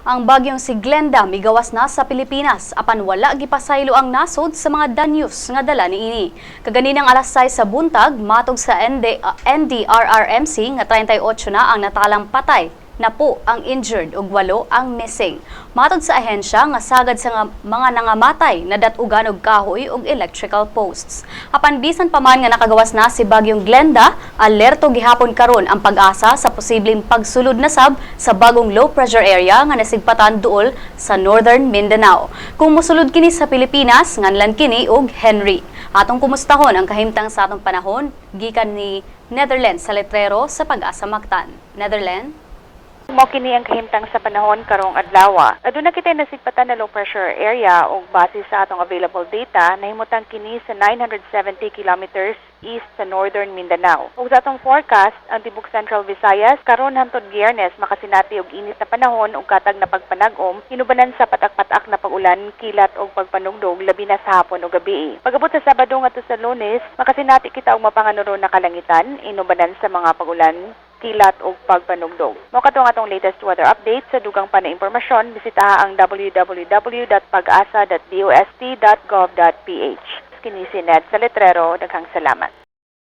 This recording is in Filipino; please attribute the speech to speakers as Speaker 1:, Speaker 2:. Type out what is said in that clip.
Speaker 1: Ang bagyong si Glenda migawas na sa Pilipinas apan wala gipasaylo ang nasod sa mga danyos nga dala niini. Kaganinang alas 6 sa buntag matog sa NDRRMC nga 38 na ang natalang patay. Napo ang injured ug 8 ang missing. Matod sa ahensya nga sagad sa mga nangamatay na datugan og kahoy ug electrical posts. Apan bisan pa man nga nakagawas na si bagyong Glenda, alerto gihapon karon ang pag-asa sa posibleng pagsulod na sab sa bagong low pressure area nga nasigpatan duol sa Northern Mindanao. Kung mosulod kini sa Pilipinas, nganlan kini og Henry. Atong kumustahon ang kahimtang sa atong panahon gikan ni Netherlands sa letrero sa Pag-asa Mactan. Netherlands.
Speaker 2: Mo kini ang kahimtang sa panahon karong adlaw. Aduna kita nasigpatan na low pressure area ug base sa atong available data nahimutang kini sa 970 kilometers east sa Northern Mindanao. Ug sa atong forecast ang tibok Central Visayas karon hangtod Biyernes makasinati og init na panahon ug katag na pagpanag-om hinubanan sa patak-patak na pag-ulan, kilat ug pagpanugdog labi na sa hapon ug gabi. Pagabot sa Sabado ngadto sa Lunes makasinati kita og mapanganuron na kalangitan inubanan sa mga pag-ulan, kilat o pagpanugdog. Mo katong atong latest weather update sa dugang pa na impormasyon, bisitaha ang www.pagasa.dost.gov.ph. Kini si Ned sa letrero, daghang salamat.